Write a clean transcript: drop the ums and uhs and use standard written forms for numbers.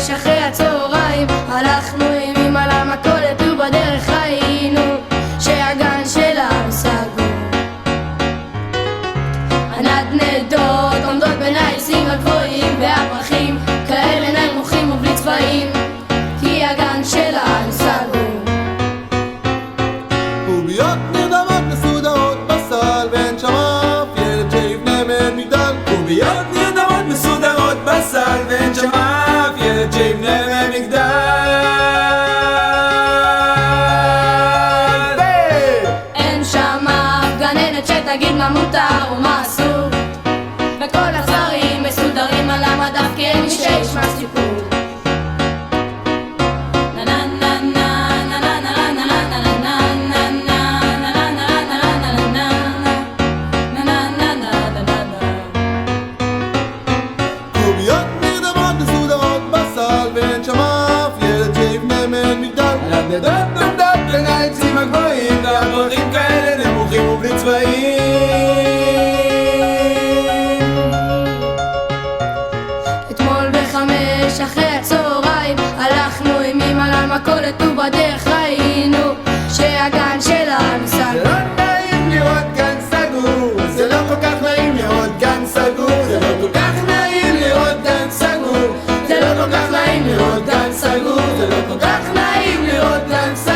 אחרי הצהריים הלכנו עם אמא למכולת ובדרך ראינו שהגן שלנו סגור. הנדנדות עומדות בין העצים הגבוהים והפרחים כאלה נמוכים ובלי צבעים כי הגן שלנו סגור. קוביות נרדמות מסודרות בסל ואין שם אף ילד שיבנה מהן מגדל. קוביות נרדמות מסודרות בסל ואין שם אף ילד שיבנה מהן מגדל. אין שם אף גננת שתגיד מה מותר ומה אסור וכל הדברים מסודרים על המדף כי אין מי שישמע סיפור. קוביות נרדמות מסודרות בסל ואין שם אף ילד שיבנה מהן מגדל. הנדנדות עומדות בין העצים הגבוהים והפרחים כאלה נמוכים ובלי צבעים. אתמול ב5 אחרי הצהריים הלכנו עם אמא למכולת ובדרך ראינו שהגן שלנו זה סגור. לא נעים לראות גן סגור, זה לא כל כך נעים לראות גן סגור, זה לא כל כך נעים לראות גן סגור, זה לא כל כך נעים לראות גן סגור, זה לא כל כך נעים לראות גן סגור.